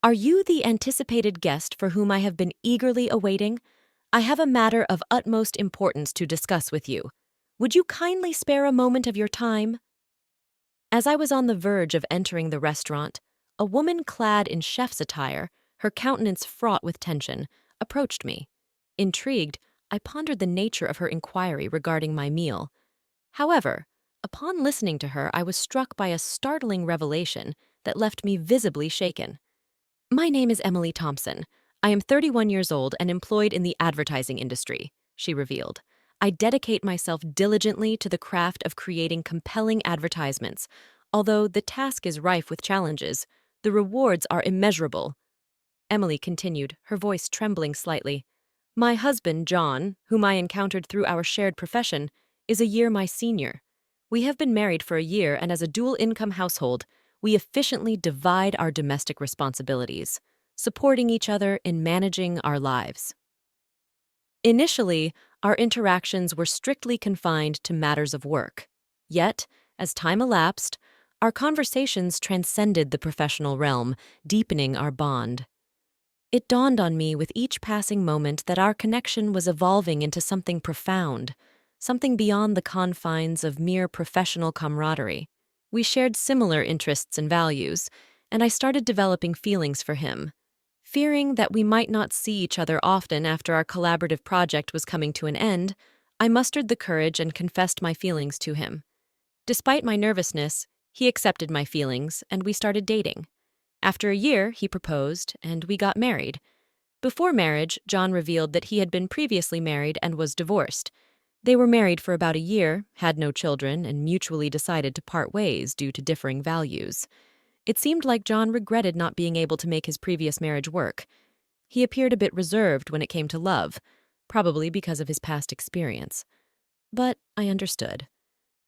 Are you the anticipated guest for whom I have been eagerly awaiting? I have a matter of utmost importance to discuss with you. Would you kindly spare a moment of your time? As I was on the verge of entering the restaurant, a woman clad in chef's attire, her countenance fraught with tension, approached me. Intrigued, I pondered the nature of her inquiry regarding my meal. However, upon listening to her, I was struck by a startling revelation that left me visibly shaken. My name is Emily Thompson. I am 31 years old and employed in the advertising industry, she revealed. I dedicate myself diligently to the craft of creating compelling advertisements. Although the task is rife with challenges, the rewards are immeasurable. Emily continued, her voice trembling slightly. My husband, John, whom I encountered through our shared profession, is a year my senior. We have been married for a year, and as a dual-income household, we efficiently divide our domestic responsibilities, supporting each other in managing our lives. Initially, our interactions were strictly confined to matters of work. Yet, as time elapsed, our conversations transcended the professional realm, deepening our bond. It dawned on me with each passing moment that our connection was evolving into something profound, something beyond the confines of mere professional camaraderie. We shared similar interests and values, and I started developing feelings for him. Fearing that we might not see each other often after our collaborative project was coming to an end, I mustered the courage and confessed my feelings to him. Despite my nervousness, he accepted my feelings, and we started dating. After a year, he proposed, and we got married. Before marriage, John revealed that he had been previously married and was divorced. They were married for about a year, had no children, and mutually decided to part ways due to differing values. It seemed like John regretted not being able to make his previous marriage work. He appeared a bit reserved when it came to love, probably because of his past experience. But I understood.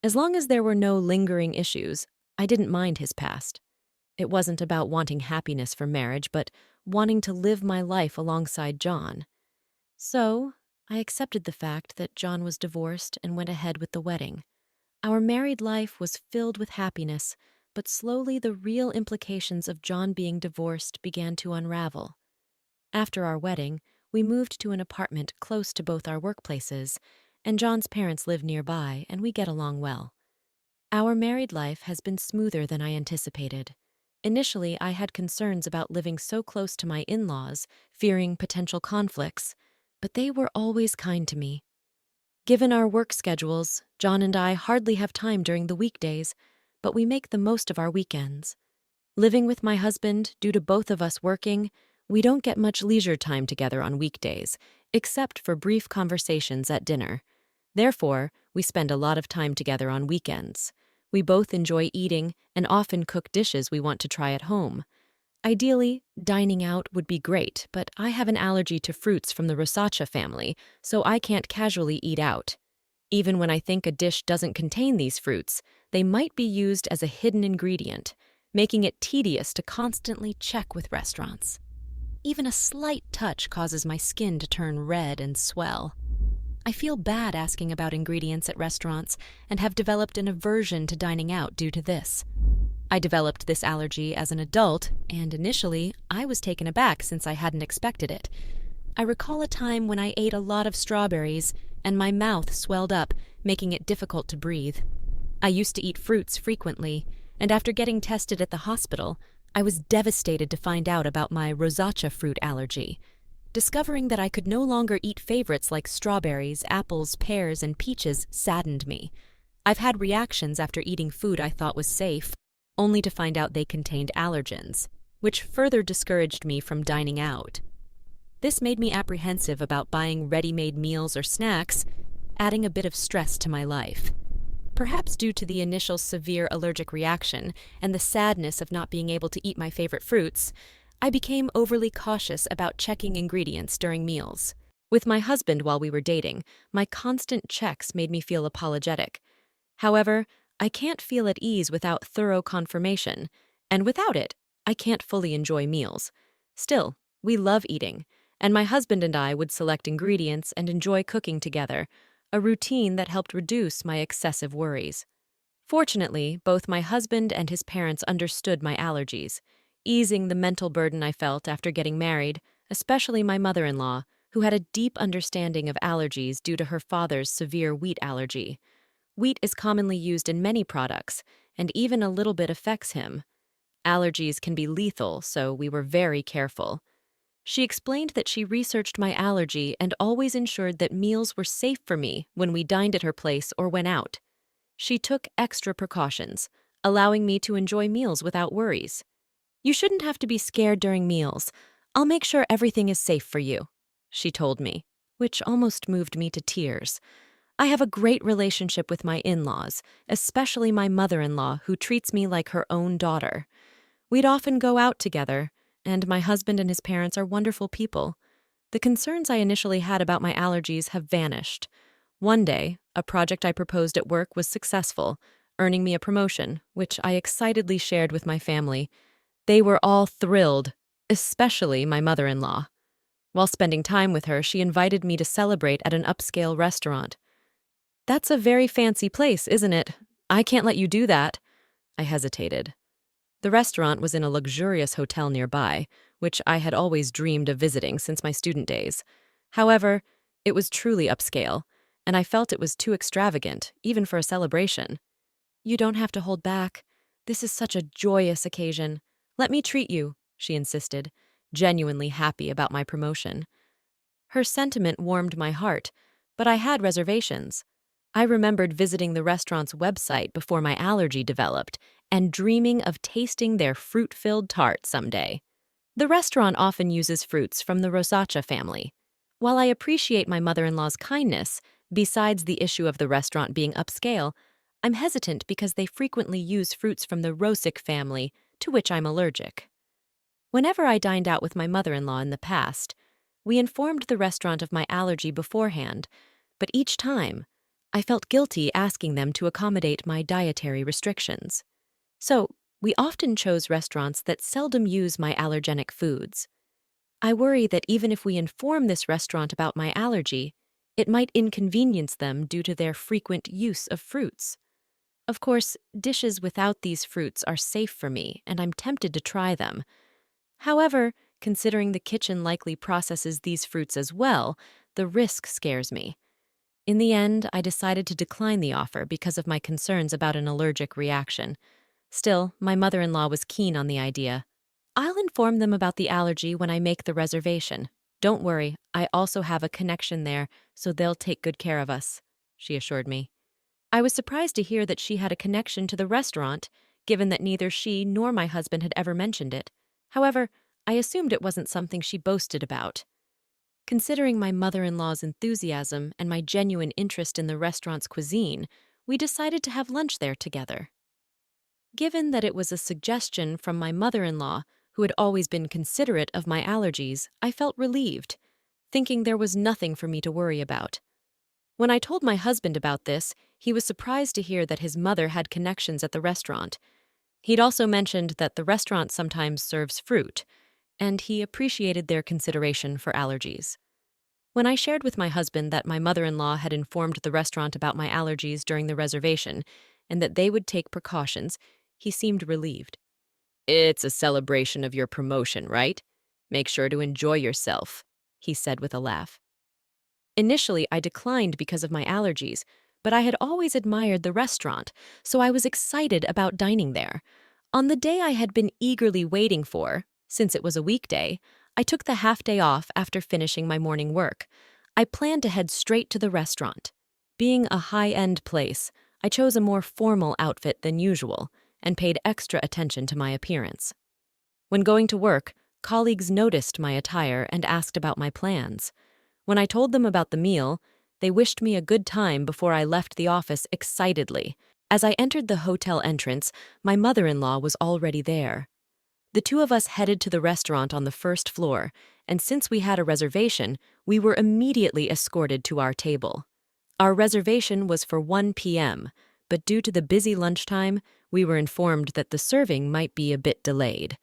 As long as there were no lingering issues, I didn't mind his past. It wasn't about wanting happiness for marriage, but wanting to live my life alongside John. So, I accepted the fact that John was divorced and went ahead with the wedding. Our married life was filled with happiness, but slowly the real implications of John being divorced began to unravel. After our wedding, we moved to an apartment close to both our workplaces, and John's parents live nearby, and we get along well. Our married life has been smoother than I anticipated. Initially, I had concerns about living so close to my in-laws, fearing potential conflicts, but they were always kind to me. Given our work schedules, John and I hardly have time during the weekdays, but we make the most of our weekends. Living with my husband, due to both of us working, we don't get much leisure time together on weekdays, except for brief conversations at dinner. Therefore, we spend a lot of time together on weekends. We both enjoy eating and often cook dishes we want to try at home. Ideally, dining out would be great, but I have an allergy to fruits from the rosacha family, so I can't casually eat out. Even when I think a dish doesn't contain these fruits, they might be used as a hidden ingredient, making it tedious to constantly check with restaurants. Even a slight touch causes my skin to turn red and swell. I feel bad asking about ingredients at restaurants and have developed an aversion to dining out due to this. I developed this allergy as an adult, and initially, I was taken aback since I hadn't expected it. I recall a time when I ate a lot of strawberries, and my mouth swelled up, making it difficult to breathe. I used to eat fruits frequently, and after getting tested at the hospital, I was devastated to find out about my rosacha fruit allergy. Discovering that I could no longer eat favorites like strawberries, apples, pears, and peaches saddened me. I've had reactions after eating food I thought was safe, only to find out they contained allergens, which further discouraged me from dining out. This made me apprehensive about buying ready-made meals or snacks, adding a bit of stress to my life. Perhaps due to the initial severe allergic reaction and the sadness of not being able to eat my favorite fruits, I became overly cautious about checking ingredients during meals. With my husband while we were dating, my constant checks made me feel apologetic. However, I can't feel at ease without thorough confirmation, and without it, I can't fully enjoy meals. Still, we love eating, and my husband and I would select ingredients and enjoy cooking together, a routine that helped reduce my excessive worries. Fortunately, both my husband and his parents understood my allergies. easing the mental burden I felt after getting married, especially my mother-in-law, who had a deep understanding of allergies due to her father's severe wheat allergy. Wheat is commonly used in many products, and even a little bit affects him. Allergies can be lethal, so we were very careful. She explained that she researched my allergy and always ensured that meals were safe for me when we dined at her place or went out. She took extra precautions, allowing me to enjoy meals without worries. "You shouldn't have to be scared during meals. I'll make sure everything is safe for you," she told me, which almost moved me to tears. I have a great relationship with my in-laws, especially my mother-in-law, who treats me like her own daughter. We'd often go out together, and my husband and his parents are wonderful people. The concerns I initially had about my allergies have vanished. One day, a project I proposed at work was successful, earning me a promotion, which I excitedly shared with my family. They were all thrilled, especially my mother-in-law. While spending time with her, she invited me to celebrate at an upscale restaurant. "That's a very fancy place, isn't it? I can't let you do that." I hesitated. The restaurant was in a luxurious hotel nearby, which I had always dreamed of visiting since my student days. However, it was truly upscale, and I felt it was too extravagant, even for a celebration. "You don't have to hold back. This is such a joyous occasion. Let me treat you," she insisted, genuinely happy about my promotion. Her sentiment warmed my heart, but I had reservations. I remembered visiting the restaurant's website before my allergy developed and dreaming of tasting their fruit-filled tart someday. The restaurant often uses fruits from the Rosacha family. While I appreciate my mother-in-law's kindness, besides the issue of the restaurant being upscale, I'm hesitant because they frequently use fruits from the Rosic family, to which I'm allergic. Whenever I dined out with my mother-in-law in the past, we informed the restaurant of my allergy beforehand, but each time, I felt guilty asking them to accommodate my dietary restrictions. So, we often chose restaurants that seldom use my allergenic foods. I worry that even if we inform this restaurant about my allergy, it might inconvenience them due to their frequent use of fruits. Of course, dishes without these fruits are safe for me, and I'm tempted to try them. However, considering the kitchen likely processes these fruits as well, the risk scares me. In the end, I decided to decline the offer because of my concerns about an allergic reaction. Still, my mother-in-law was keen on the idea. "I'll inform them about the allergy when I make the reservation. Don't worry, I also have a connection there, so they'll take good care of us," she assured me. I was surprised to hear that she had a connection to the restaurant, given that neither she nor my husband had ever mentioned it. However, I assumed it wasn't something she boasted about. Considering my mother-in-law's enthusiasm and my genuine interest in the restaurant's cuisine, we decided to have lunch there together. Given that it was a suggestion from my mother-in-law, who had always been considerate of my allergies, I felt relieved, thinking there was nothing for me to worry about. When I told my husband about this, he was surprised to hear that his mother had connections at the restaurant. He'd also mentioned that the restaurant sometimes serves fruit, and he appreciated their consideration for allergies. When I shared with my husband that my mother-in-law had informed the restaurant about my allergies during the reservation and that they would take precautions, he seemed relieved. "It's a celebration of your promotion, right? Make sure to enjoy yourself," he said with a laugh. Initially, I declined because of my allergies, but I had always admired the restaurant, so I was excited about dining there. On the day I had been eagerly waiting for, since it was a weekday, I took the half-day off after finishing my morning work. I planned to head straight to the restaurant. Being a high-end place, I chose a more formal outfit than usual and paid extra attention to my appearance. When going to work, colleagues noticed my attire and asked about my plans. When I told them about the meal, they wished me a good time before I left the office excitedly. As I entered the hotel entrance, my mother-in-law was already there. The two of us headed to the restaurant on the first floor, and since we had a reservation, we were immediately escorted to our table. Our reservation was for 1 p.m., but due to the busy lunchtime, we were informed that the serving might be a bit delayed.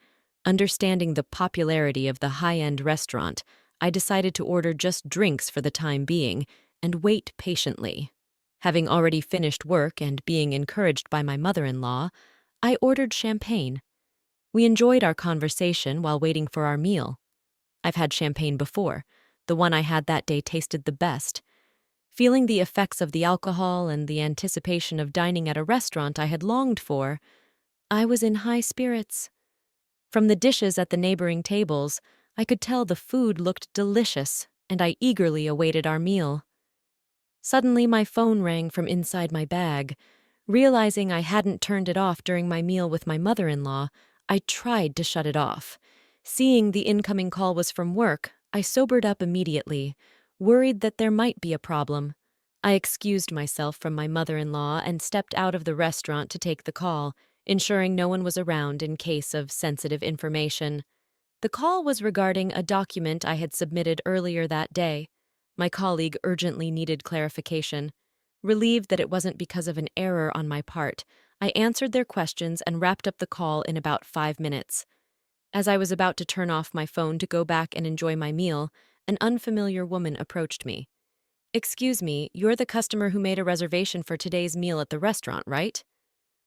Understanding the popularity of the high-end restaurant, I decided to order just drinks for the time being and wait patiently. Having already finished work and being encouraged by my mother-in-law, I ordered champagne. We enjoyed our conversation while waiting for our meal. I've had champagne before. The one I had that day tasted the best. Feeling the effects of the alcohol and the anticipation of dining at a restaurant I had longed for, I was in high spirits. From the dishes at the neighboring tables, I could tell the food looked delicious, and I eagerly awaited our meal. Suddenly, my phone rang from inside my bag. Realizing I hadn't turned it off during my meal with my mother-in-law, I tried to shut it off. Seeing the incoming call was from work, I sobered up immediately, worried that there might be a problem. I excused myself from my mother-in-law and stepped out of the restaurant to take the call, ensuring no one was around in case of sensitive information. The call was regarding a document I had submitted earlier that day. My colleague urgently needed clarification. Relieved that it wasn't because of an error on my part, I answered their questions and wrapped up the call in about 5 minutes. As I was about to turn off my phone to go back and enjoy my meal, an unfamiliar woman approached me. "Excuse me, you're the customer who made a reservation for today's meal at the restaurant, right?"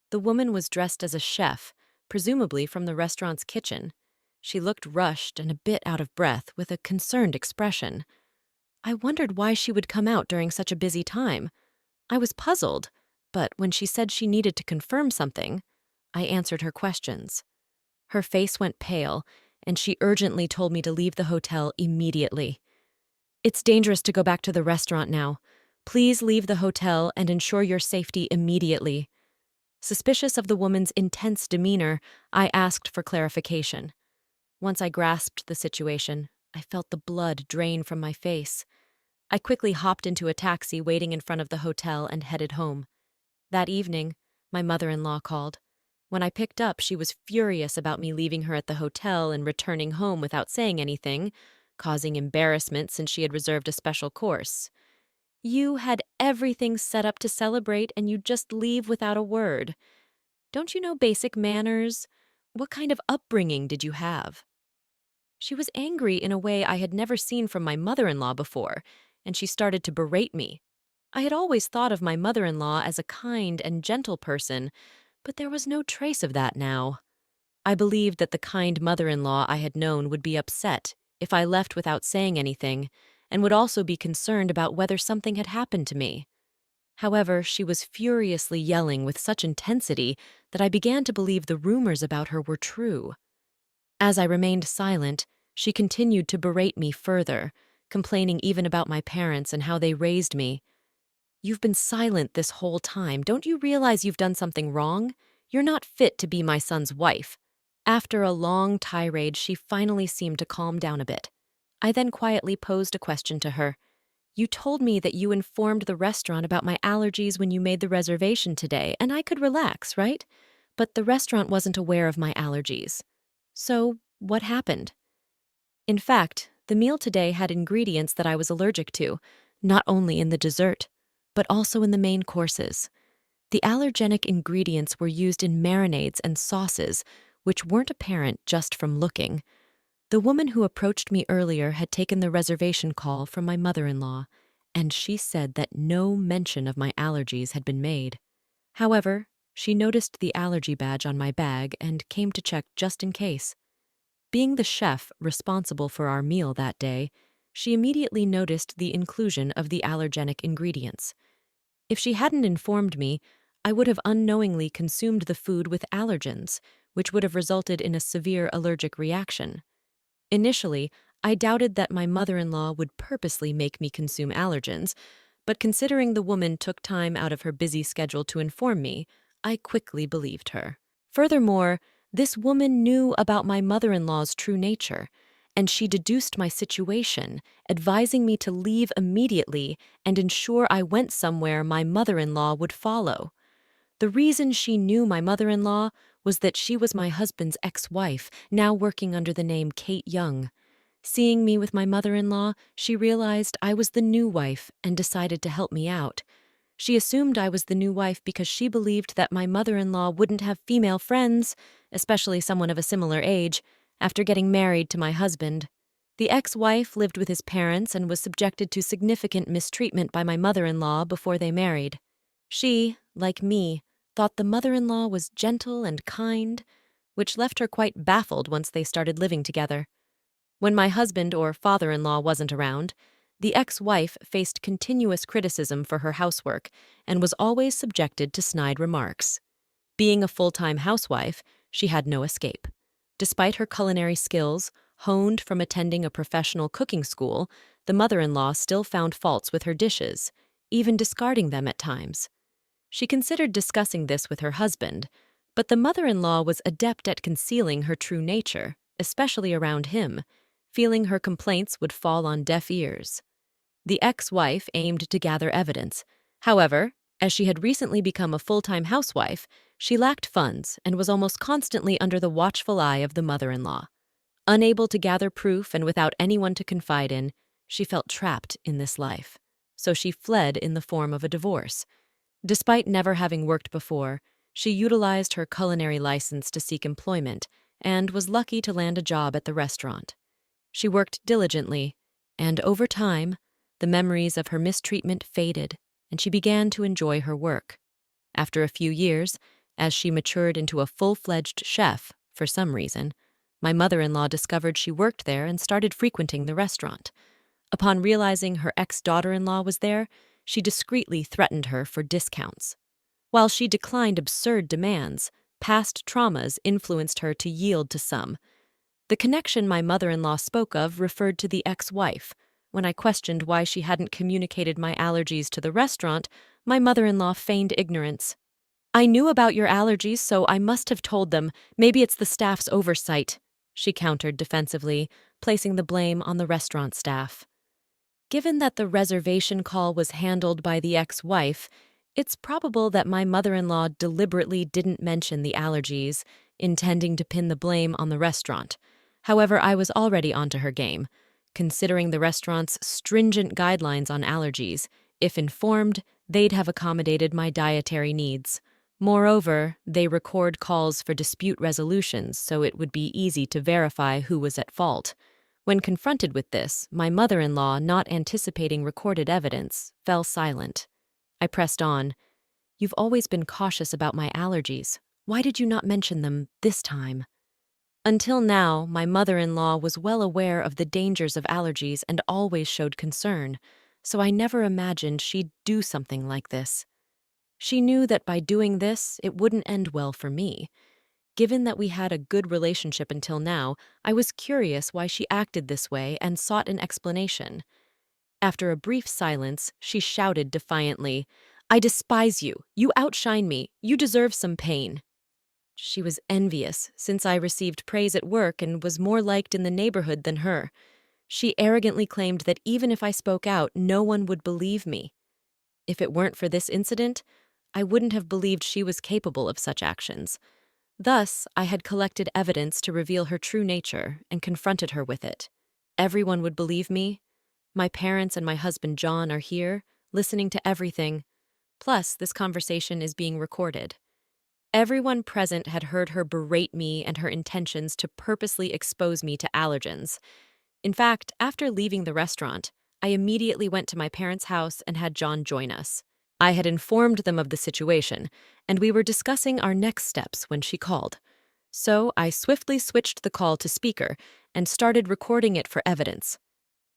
The woman was dressed as a chef, presumably from the restaurant's kitchen. She looked rushed and a bit out of breath, with a concerned expression. I wondered why she would come out during such a busy time. I was puzzled, but when she said she needed to confirm something, I answered her questions. Her face went pale, and she urgently told me to leave the hotel immediately. "It's dangerous to go back to the restaurant now. Please leave the hotel and ensure your safety immediately." Suspicious of the woman's intense demeanor, I asked for clarification. Once I grasped the situation, I felt the blood drain from my face. I quickly hopped into a taxi waiting in front of the hotel and headed home. That evening, my mother-in-law called. When I picked up, she was furious about me leaving her at the hotel and returning home without saying anything, causing embarrassment since she had reserved a special course. "You had everything set up to celebrate and you just leave without a word. Don't you know basic manners? What kind of upbringing did you have?" She was angry in a way I had never seen from my mother-in-law before, and she started to berate me. I had always thought of my mother-in-law as a kind and gentle person, but there was no trace of that now. I believed that the kind mother-in-law I had known would be upset if I left without saying anything, and would also be concerned about whether something had happened to me. However, she was furiously yelling with such intensity that I began to believe the rumors about her were true. As I remained silent, she continued to berate me further, complaining even about my parents and how they raised me. "You've been silent this whole time. Don't you realize you've done something wrong? You're not fit to be my son's wife." After a long tirade, she finally seemed to calm down a bit. I then quietly posed a question to her. "You told me that you informed the restaurant about my allergies when you made the reservation today, and I could relax, right? But the restaurant wasn't aware of my allergies. So, what happened?" In fact, the meal today had ingredients that I was allergic to, not only in the dessert, but also in the main courses. The allergenic ingredients were used in marinades and sauces, which weren't apparent just from looking. The woman who approached me earlier had taken the reservation call from my mother-in-law, and she said that no mention of my allergies had been made. However, she noticed the allergy badge on my bag and came to check just in case. Being the chef responsible for our meal that day, she immediately noticed the inclusion of the allergenic ingredients. If she hadn't informed me, I would have unknowingly consumed the food with allergens, which would have resulted in a severe allergic reaction. Initially, I doubted that my mother-in-law would purposely make me consume allergens, but considering the woman took time out of her busy schedule to inform me, I quickly believed her. Furthermore, this woman knew about my mother-in-law's true nature, and she deduced my situation, advising me to leave immediately and ensure I went somewhere my mother-in-law would follow. The reason she knew my mother-in-law was that she was my husband's ex-wife, now working under the name Kate Young. Seeing me with my mother-in-law, she realized I was the new wife and decided to help me out. She assumed I was the new wife because she believed that my mother-in-law wouldn't have female friends, especially someone of a similar age, after getting married to my husband. The ex-wife lived with his parents and was subjected to significant mistreatment by my mother-in-law before they married. She, like me, thought the mother-in-law was gentle and kind, which left her quite baffled once they started living together. When my husband or father-in-law wasn't around, the ex-wife faced continuous criticism for her housework and was always subjected to snide remarks. Being a full-time housewife, she had no escape. Despite her culinary skills, honed from attending a professional cooking school, the mother-in-law still found faults with her dishes, even discarding them at times. She considered discussing this with her husband, but the mother-in-law was adept at concealing her true nature, especially around him, feeling her complaints would fall on deaf ears. The ex-wife aimed to gather evidence. However, as she had recently become a full-time housewife, she lacked funds and was almost constantly under the watchful eye of the mother-in-law. Unable to gather proof and without anyone to confide in, she felt trapped in this life. So she fled in the form of a divorce. Despite never having worked before, she utilized her culinary license to seek employment and was lucky to land a job at the restaurant. She worked diligently, and over time, the memories of her mistreatment faded, and she began to enjoy her work. After a few years, as she matured into a full-fledged chef, for some reason, my mother-in-law discovered she worked there and started frequenting the restaurant. Upon realizing her ex-daughter-in-law was there, she discreetly threatened her for discounts. While she declined absurd demands, past traumas influenced her to yield to some. The connection my mother-in-law spoke of referred to the ex-wife. When I questioned why she hadn't communicated my allergies to the restaurant, my mother-in-law feigned ignorance. "I knew about your allergies, so I must have told them. Maybe it's the staff's oversight," she countered defensively, placing the blame on the restaurant staff. Given that the reservation call was handled by the ex-wife, it's probable that my mother-in-law deliberately didn't mention the allergies, intending to pin the blame on the restaurant. However, I was already onto her game. Considering the restaurant's stringent guidelines on allergies, if informed, they'd have accommodated my dietary needs. Moreover, they record calls for dispute resolutions, so it would be easy to verify who was at fault. When confronted with this, my mother-in-law, not anticipating recorded evidence, fell silent. I pressed on. "You've always been cautious about my allergies. Why did you not mention them this time?" Until now, my mother-in-law was well aware of the dangers of allergies and always showed concern, so I never imagined she'd do something like this. She knew that by doing this, it wouldn't end well for me. Given that we had a good relationship until now, I was curious why she acted this way and sought an explanation. After a brief silence, she shouted defiantly, "I despise you. You outshine me. You deserve some pain." She was envious, since I received praise at work and was more liked in the neighborhood than her. She arrogantly claimed that even if I spoke out, no one would believe me. If it weren't for this incident, I wouldn't have believed she was capable of such actions. Thus, I had collected evidence to reveal her true nature and confronted her with it. Everyone would believe me. My parents and my husband John are here, listening to everything. Plus, this conversation is being recorded. Everyone present had heard her berate me and her intentions to purposely expose me to allergens. In fact, after leaving the restaurant, I immediately went to my parents' house and had John join us. I had informed them of the situation, and we were discussing our next steps when she called. So I swiftly switched the call to speaker and started recording it for evidence.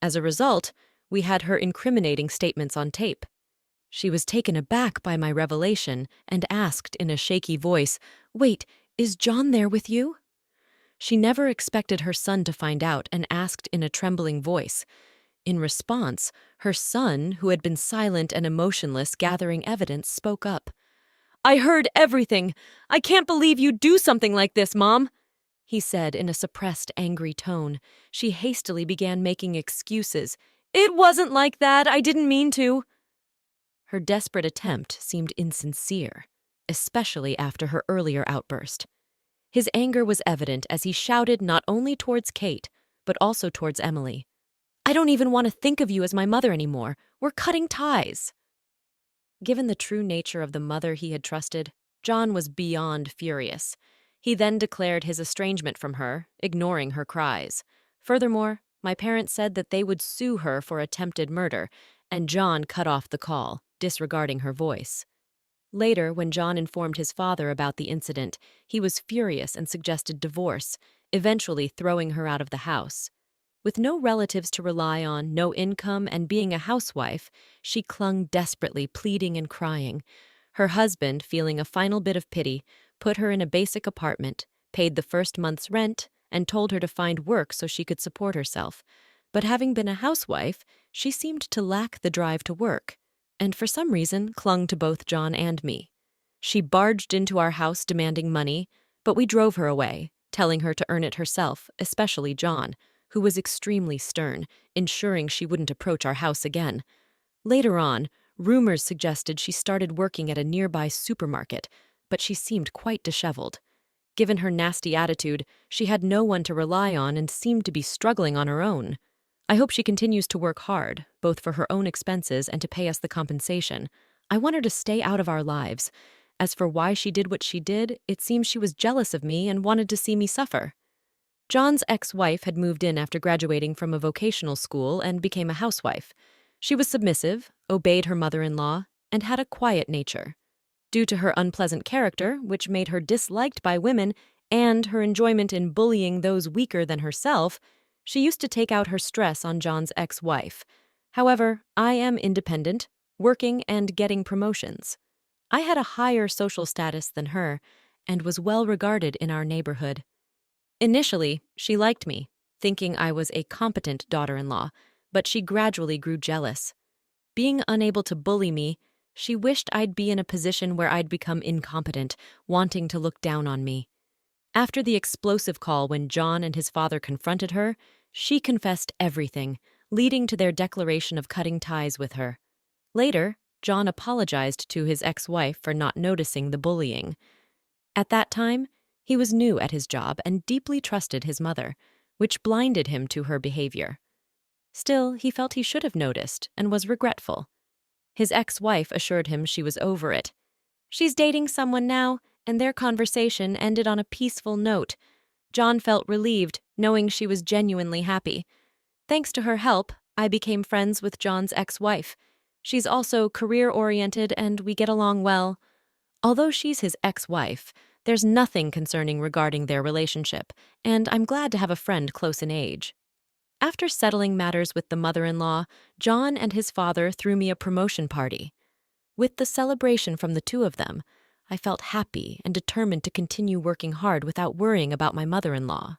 As a result, we had her incriminating statements on tape. She was taken aback by my revelation and asked in a shaky voice, "Wait, is John there with you?" She never expected her son to find out and asked in a trembling voice. In response, her son, who had been silent and emotionless gathering evidence, spoke up. "I heard everything. I can't believe you'd do something like this, Mom," he said in a suppressed, angry tone. She hastily began making excuses. "It wasn't like that. I didn't mean to." Her desperate attempt seemed insincere, especially after her earlier outburst. His anger was evident as he shouted not only towards Kate, but also towards Emily. "I don't even want to think of you as my mother anymore. We're cutting ties." Given the true nature of the mother he had trusted, John was beyond furious. He then declared his estrangement from her, ignoring her cries. Furthermore, my parents said that they would sue her for attempted murder, and John cut off the call, disregarding her voice. Later, when John informed his father about the incident, he was furious and suggested divorce, eventually throwing her out of the house. With no relatives to rely on, no income, and being a housewife, she clung desperately, pleading and crying. Her husband, feeling a final bit of pity, put her in a basic apartment, paid the first month's rent, and told her to find work so she could support herself. But having been a housewife, she seemed to lack the drive to work, and for some reason clung to both John and me. She barged into our house demanding money, but we drove her away, telling her to earn it herself, especially John, who was extremely stern, ensuring she wouldn't approach our house again. Later on, rumors suggested she started working at a nearby supermarket, but she seemed quite disheveled. Given her nasty attitude, she had no one to rely on and seemed to be struggling on her own. I hope she continues to work hard, both for her own expenses and to pay us the compensation. I want her to stay out of our lives. As for why she did what she did, it seems she was jealous of me and wanted to see me suffer. John's ex-wife had moved in after graduating from a vocational school and became a housewife. She was submissive, obeyed her mother-in-law, and had a quiet nature. Due to her unpleasant character, which made her disliked by women, and her enjoyment in bullying those weaker than herself, she used to take out her stress on John's ex-wife. However, I am independent, working and getting promotions. I had a higher social status than her, and was well regarded in our neighborhood. Initially, she liked me, thinking I was a competent daughter-in-law, but she gradually grew jealous. Being unable to bully me, she wished I'd be in a position where I'd become incompetent, wanting to look down on me. After the explosive call when John and his father confronted her, she confessed everything, leading to their declaration of cutting ties with her. Later, John apologized to his ex-wife for not noticing the bullying. At that time, he was new at his job and deeply trusted his mother, which blinded him to her behavior. Still, he felt he should have noticed and was regretful. His ex-wife assured him she was over it. She's dating someone now, and their conversation ended on a peaceful note. John felt relieved, knowing she was genuinely happy. Thanks to her help, I became friends with John's ex-wife. She's also career-oriented and we get along well. Although she's his ex-wife, there's nothing concerning regarding their relationship, and I'm glad to have a friend close in age. After settling matters with the mother-in-law, John and his father threw me a promotion party. With the celebration from the two of them, I felt happy and determined to continue working hard without worrying about my mother-in-law.